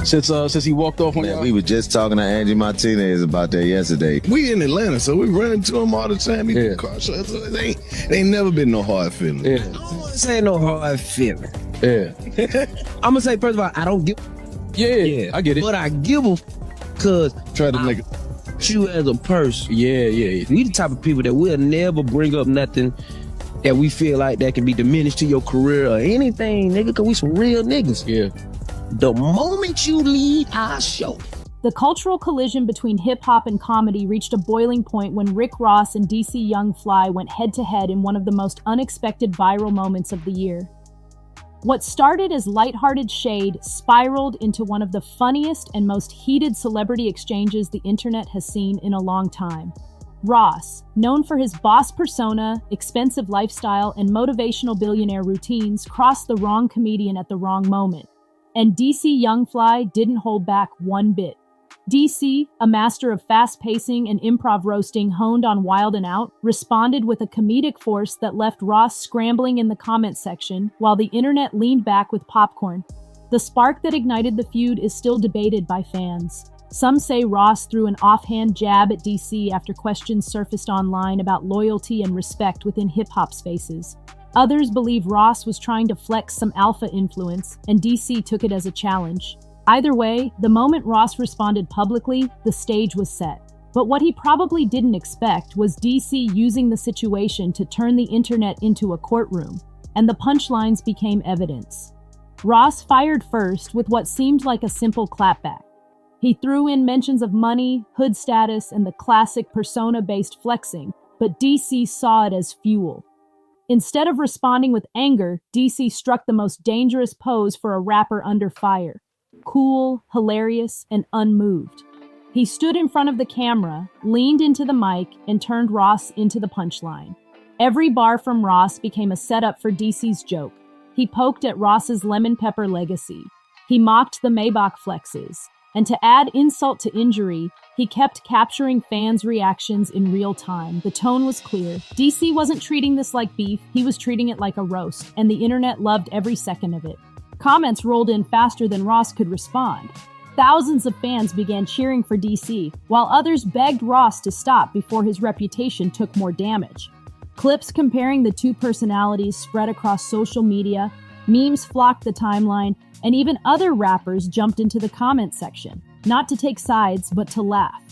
since he walked off on Man, y'all? we were just talking to Angie Martinez about that yesterday. We in Atlanta, so we run into him all the time. He car shows. They ain't never been no hard feeling. I don't want to say no hard feeling. Yeah. I'm gonna say, first of all, I don't give. Yeah, I get it. But I give a because Try to make it. you as a person. Yeah. We the type of people that will never bring up nothing that we feel like that can be diminished to your career or anything, nigga, because we some real niggas. Yeah. The moment you leave our show. The cultural collision between hip-hop and comedy reached a boiling point when Rick Ross and DC Young Fly went head-to-head in one of the most unexpected viral moments of the year. What started as lighthearted shade spiraled into one of the funniest and most heated celebrity exchanges the internet has seen in a long time. Ross, known for his boss persona, expensive lifestyle, and motivational billionaire routines, crossed the wrong comedian at the wrong moment. And DC Young Fly didn't hold back one bit. DC, a master of fast pacing and improv roasting honed on Wild 'N Out, responded with a comedic force that left Ross scrambling in the comment section while the internet leaned back with popcorn. The spark that ignited the feud is still debated by fans. Some say Ross threw an offhand jab at DC after questions surfaced online about loyalty and respect within hip-hop spaces. Others believe Ross was trying to flex some alpha influence, and DC took it as a challenge. Either way, the moment Ross responded publicly, the stage was set. But what he probably didn't expect was DC using the situation to turn the internet into a courtroom, and the punchlines became evidence. Ross fired first with what seemed like a simple clapback. He threw in mentions of money, hood status, and the classic persona-based flexing, but DC saw it as fuel. Instead of responding with anger, DC struck the most dangerous pose for a rapper under fire. Cool, hilarious, and unmoved. He stood in front of the camera, leaned into the mic, and turned Ross into the punchline. Every bar from Ross became a setup for DC's joke. He poked at Ross's lemon pepper legacy. He mocked the Maybach flexes. And to add insult to injury, he kept capturing fans' reactions in real time. The tone was clear. DC wasn't treating this like beef, he was treating it like a roast, and the internet loved every second of it. Comments rolled in faster than Ross could respond. Thousands of fans began cheering for DC, while others begged Ross to stop before his reputation took more damage. Clips comparing the two personalities spread across social media, memes flocked the timeline, and even other rappers jumped into the comment section, not to take sides, but to laugh.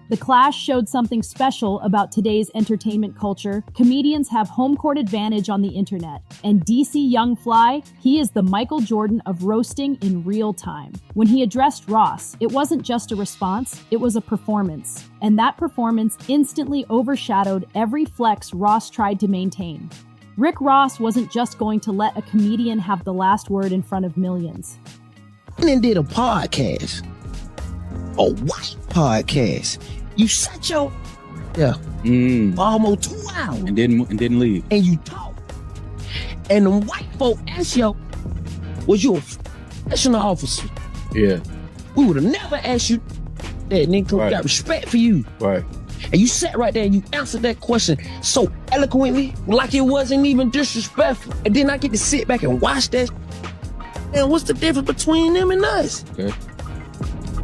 The clash showed something special about today's entertainment culture. Comedians have home court advantage on the internet, and DC Young Fly, he is the Michael Jordan of roasting in real time. When he addressed Ross, it wasn't just a response, it was a performance. And that performance instantly overshadowed every flex Ross tried to maintain. Rick Ross wasn't just going to let a comedian have the last word in front of millions. And then did a podcast. A white podcast. You sat your for almost 2 hours. And didn't leave. And you talk. And the white folk asked you, was you a professional officer? Yeah. We would have never asked you that, nigga. We got respect for you. Right. And you sat right there and you answered that question so eloquently, like it wasn't even disrespectful. And then I get to sit back and watch that. And what's the difference between them and us? Okay.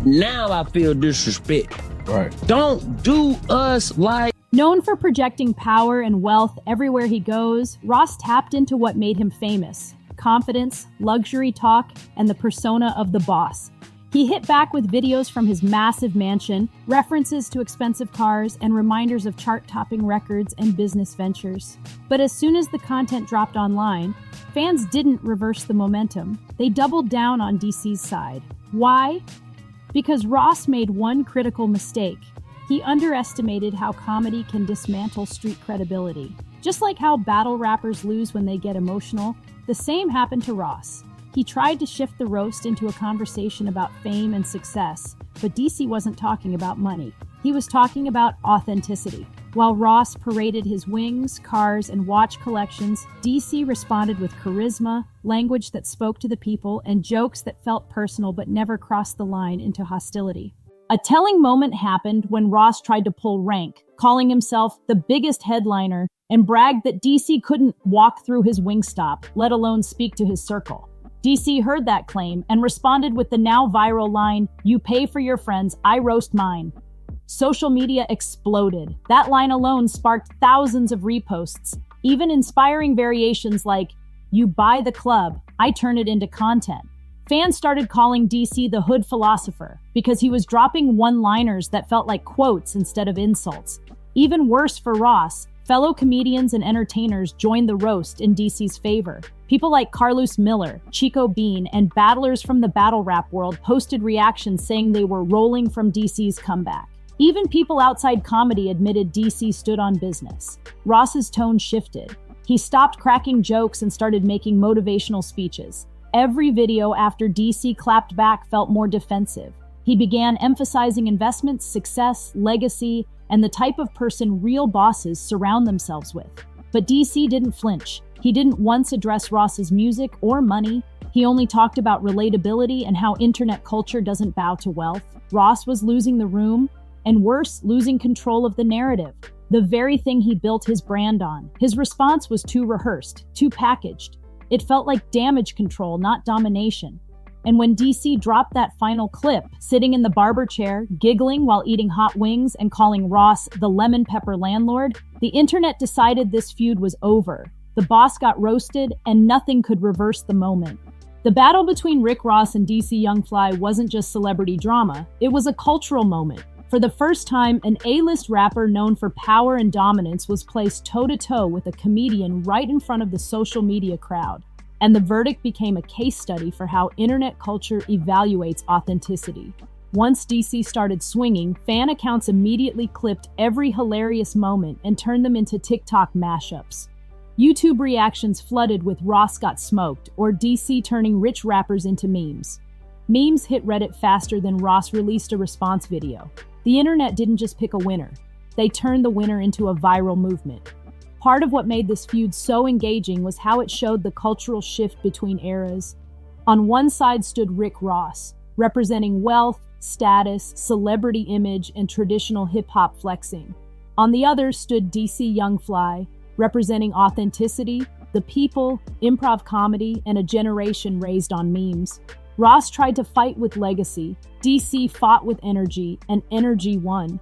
Now I feel disrespect. Right. Don't do us like. Known for projecting power and wealth everywhere he goes, Ross tapped into what made him famous: confidence, luxury talk, and the persona of the boss. He hit back with videos from his massive mansion, references to expensive cars, and reminders of chart-topping records and business ventures. But as soon as the content dropped online, fans didn't reverse the momentum. They doubled down on DC's side. Why? Because Ross made one critical mistake. He underestimated how comedy can dismantle street credibility. Just like how battle rappers lose when they get emotional, the same happened to Ross. He tried to shift the roast into a conversation about fame and success, but DC wasn't talking about money. He was talking about authenticity. While Ross paraded his wings, cars, and watch collections, DC responded with charisma, language that spoke to the people, and jokes that felt personal but never crossed the line into hostility. A telling moment happened when Ross tried to pull rank, calling himself the biggest headliner, and bragged that DC couldn't walk through his Wingstop, let alone speak to his circle. DC heard that claim and responded with the now viral line, "You pay for your friends, I roast mine." Social media exploded. That line alone sparked thousands of reposts, even inspiring variations like, "You buy the club, I turn it into content." Fans started calling DC the hood philosopher because he was dropping one-liners that felt like quotes instead of insults. Even worse for Ross, fellow comedians and entertainers joined the roast in DC's favor. People like Carlos Miller, Chico Bean, and battlers from the battle rap world posted reactions saying they were rolling from DC's comeback. Even people outside comedy admitted DC stood on business. Ross's tone shifted. He stopped cracking jokes and started making motivational speeches. Every video after DC clapped back felt more defensive. He began emphasizing investments, success, legacy, and the type of person real bosses surround themselves with. But DC didn't flinch. He didn't once address Ross's music or money. He only talked about relatability and how internet culture doesn't bow to wealth. Ross was losing the room, and worse, losing control of the narrative, the very thing he built his brand on. His response was too rehearsed, too packaged. It felt like damage control, not domination. And when DC dropped that final clip, sitting in the barber chair, giggling while eating hot wings and calling Ross the lemon pepper landlord, the internet decided this feud was over. The boss got roasted, and nothing could reverse the moment. The battle between Rick Ross and DC Young Fly wasn't just celebrity drama, it was a cultural moment. For the first time, an A-list rapper known for power and dominance was placed toe-to-toe with a comedian right in front of the social media crowd. And the verdict became a case study for how internet culture evaluates authenticity. Once DC started swinging, fan accounts immediately clipped every hilarious moment and turned them into TikTok mashups. YouTube reactions flooded with "Ross got smoked" or DC turning rich rappers into memes. Memes hit Reddit faster than Ross released a response video. The internet didn't just pick a winner. They turned the winner into a viral movement. Part of what made this feud so engaging was how it showed the cultural shift between eras. On one side stood Rick Ross, representing wealth, status, celebrity image, and traditional hip-hop flexing. On the other stood DC Young Fly, representing authenticity, the people, improv comedy, and a generation raised on memes. Ross tried to fight with legacy, DC fought with energy, and energy won.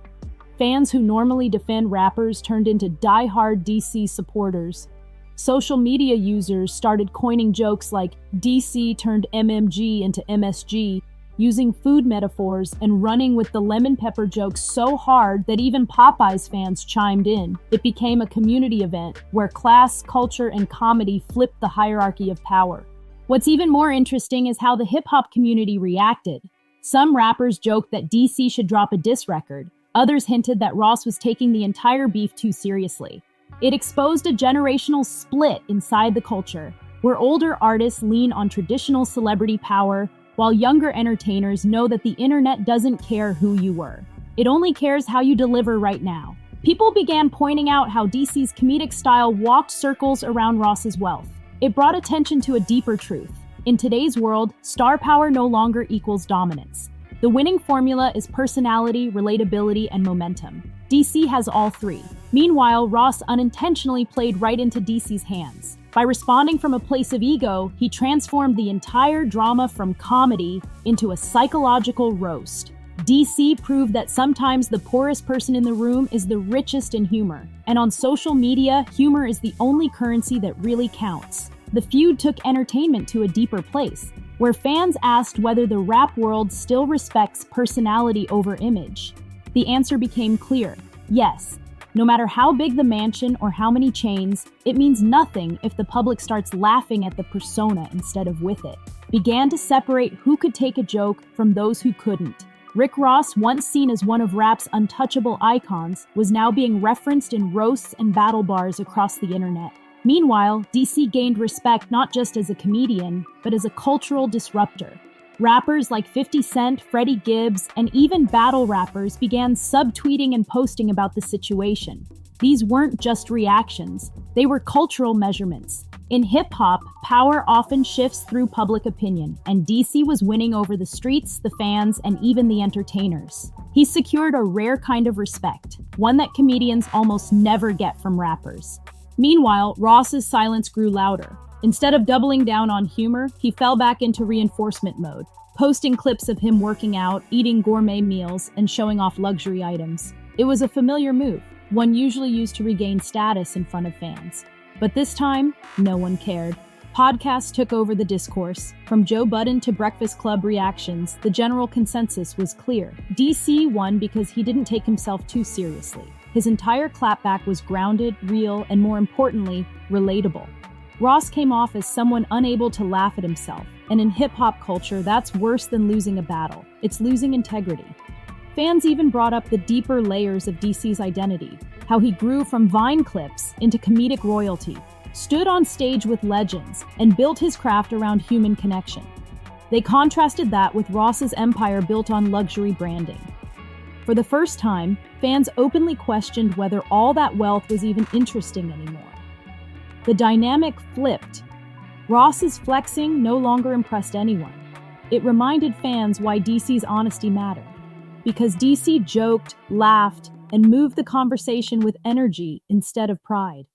Fans who normally defend rappers turned into die-hard DC supporters. Social media users started coining jokes like DC turned MMG into MSG, using food metaphors and running with the lemon pepper jokes so hard that even Popeyes fans chimed in. It became a community event where class, culture, and comedy flipped the hierarchy of power. What's even more interesting is how the hip-hop community reacted. Some rappers joked that DC should drop a diss record. Others hinted that Ross was taking the entire beef too seriously. It exposed a generational split inside the culture, where older artists lean on traditional celebrity power, while younger entertainers know that the internet doesn't care who you were. It only cares how you deliver right now. People began pointing out how DC's comedic style walked circles around Ross's wealth. It brought attention to a deeper truth. In today's world, star power no longer equals dominance. The winning formula is personality, relatability, and momentum. DC has all three. Meanwhile, Ross unintentionally played right into DC's hands. By responding from a place of ego, he transformed the entire drama from comedy into a psychological roast. DC proved that sometimes the poorest person in the room is the richest in humor. And on social media, humor is the only currency that really counts. The feud took entertainment to a deeper place, where fans asked whether the rap world still respects personality over image. The answer became clear: yes. No matter how big the mansion or how many chains, it means nothing if the public starts laughing at the persona instead of with it. Began to separate who could take a joke from those who couldn't. Rick Ross, once seen as one of rap's untouchable icons, was now being referenced in roasts and battle bars across the internet. Meanwhile, DC gained respect not just as a comedian, but as a cultural disruptor. Rappers like 50 Cent, Freddie Gibbs, and even battle rappers began subtweeting and posting about the situation. These weren't just reactions, they were cultural measurements. In hip-hop, power often shifts through public opinion, and DC was winning over the streets, the fans, and even the entertainers. He secured a rare kind of respect, one that comedians almost never get from rappers. Meanwhile, Ross's silence grew louder. Instead of doubling down on humor, he fell back into reinforcement mode, posting clips of him working out, eating gourmet meals, and showing off luxury items. It was a familiar move, one usually used to regain status in front of fans. But this time, no one cared. Podcasts took over the discourse. From Joe Budden to Breakfast Club reactions, the general consensus was clear. DC won because he didn't take himself too seriously. His entire clapback was grounded, real, and more importantly, relatable. Ross came off as someone unable to laugh at himself, and in hip-hop culture, that's worse than losing a battle. It's losing integrity. Fans even brought up the deeper layers of DC's identity, how he grew from Vine clips into comedic royalty, stood on stage with legends, and built his craft around human connection. They contrasted that with Ross's empire built on luxury branding. For the first time, fans openly questioned whether all that wealth was even interesting anymore. The dynamic flipped. Ross's flexing no longer impressed anyone. It reminded fans why DC's honesty mattered. Because DC joked, laughed, and moved the conversation with energy instead of pride.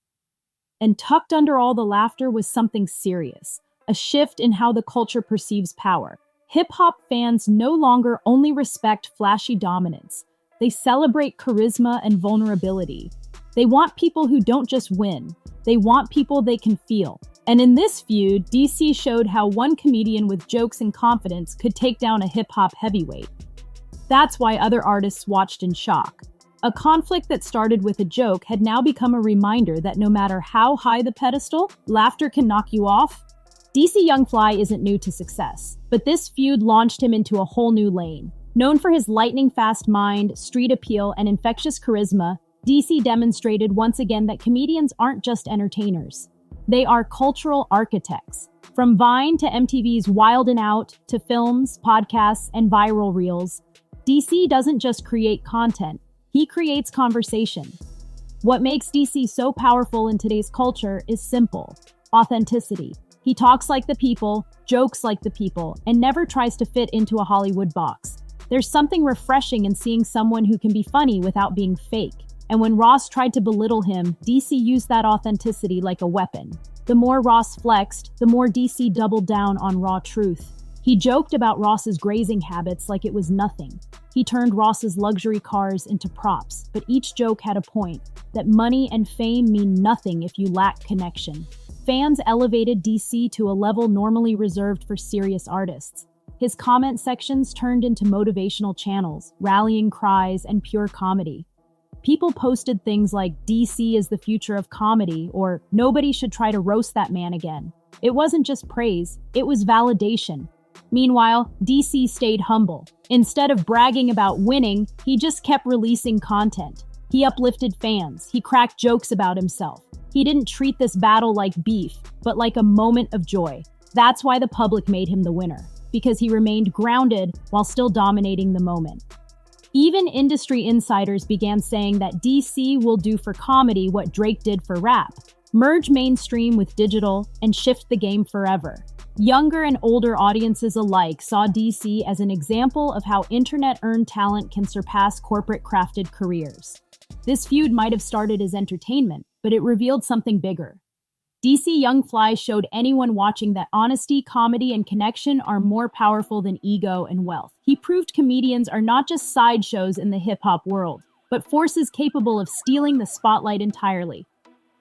And tucked under all the laughter was something serious, a shift in how the culture perceives power. Hip-hop fans no longer only respect flashy dominance. They celebrate charisma and vulnerability. They want people who don't just win. They want people they can feel. And in this feud, DC showed how one comedian with jokes and confidence could take down a hip-hop heavyweight. That's why other artists watched in shock. A conflict that started with a joke had now become a reminder that no matter how high the pedestal, laughter can knock you off. DC Young Fly isn't new to success, but this feud launched him into a whole new lane. Known for his lightning-fast mind, street appeal, and infectious charisma, DC demonstrated once again that comedians aren't just entertainers. They are cultural architects. From Vine to MTV's Wild 'N Out to films, podcasts, and viral reels, DC doesn't just create content, he creates conversation. What makes DC so powerful in today's culture is simple: authenticity. He talks like the people, jokes like the people, and never tries to fit into a Hollywood box. There's something refreshing in seeing someone who can be funny without being fake. And when Ross tried to belittle him, DC used that authenticity like a weapon. The more Ross flexed, the more DC doubled down on raw truth. He joked about Ross's grazing habits like it was nothing. He turned Ross's luxury cars into props, but each joke had a point, that money and fame mean nothing if you lack connection. Fans elevated DC to a level normally reserved for serious artists. His comment sections turned into motivational channels, rallying cries, and pure comedy. People posted things like DC is the future of comedy or nobody should try to roast that man again. It wasn't just praise, it was validation. Meanwhile, DC stayed humble. Instead of bragging about winning, he just kept releasing content. He uplifted fans, he cracked jokes about himself. He didn't treat this battle like beef, but like a moment of joy. That's why the public made him the winner, because he remained grounded while still dominating the moment. Even industry insiders began saying that DC will do for comedy what Drake did for rap: merge mainstream with digital and shift the game forever. Younger and older audiences alike saw DC as an example of how internet-earned talent can surpass corporate-crafted careers. This feud might have started as entertainment, but it revealed something bigger. DC Young Fly showed anyone watching that honesty, comedy, and connection are more powerful than ego and wealth. He proved comedians are not just sideshows in the hip-hop world, but forces capable of stealing the spotlight entirely.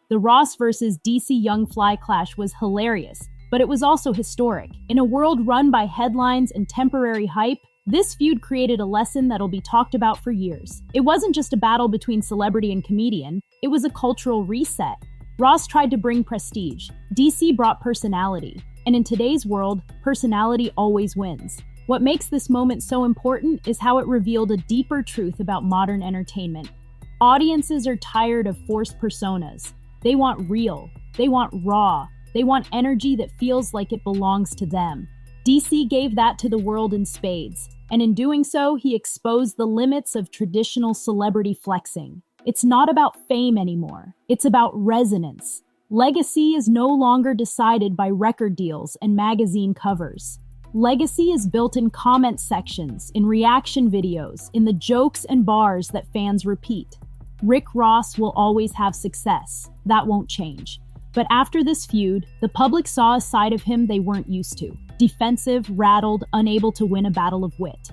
The Ross versus DC Young Fly clash was hilarious, but it was also historic. In a world run by headlines and temporary hype, this feud created a lesson that'll be talked about for years. It wasn't just a battle between celebrity and comedian, it was a cultural reset. Ross tried to bring prestige, DC brought personality, and in today's world, personality always wins. What makes this moment so important is how it revealed a deeper truth about modern entertainment. Audiences are tired of forced personas. They want real, they want raw, they want energy that feels like it belongs to them. DC gave that to the world in spades, and in doing so, he exposed the limits of traditional celebrity flexing. It's not about fame anymore. It's about resonance. Legacy is no longer decided by record deals and magazine covers. Legacy is built in comment sections, in reaction videos, in the jokes and bars that fans repeat. Rick Ross will always have success. That won't change. But after this feud, the public saw a side of him they weren't used to. Defensive, rattled, unable to win a battle of wit.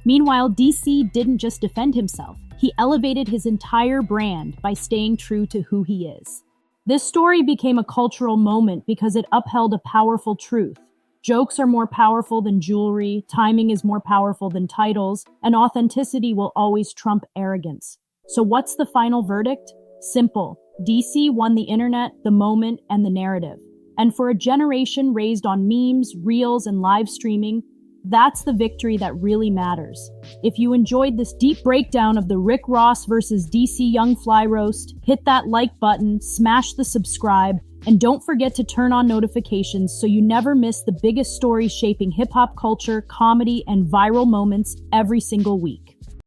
Meanwhile, DC didn't just defend himself. He elevated his entire brand by staying true to who he is. This story became a cultural moment because it upheld a powerful truth. Jokes are more powerful than jewelry, timing is more powerful than titles, and authenticity will always trump arrogance. So what's the final verdict? Simple. DC won the internet, the moment, and the narrative. And for a generation raised on memes, reels, and live streaming, that's the victory that really matters. If you enjoyed this deep breakdown of the Rick Ross versus DC Young Fly roast, hit that like button, smash the subscribe, and don't forget to turn on notifications so you never miss the biggest stories shaping hip-hop culture, comedy, and viral moments every single week.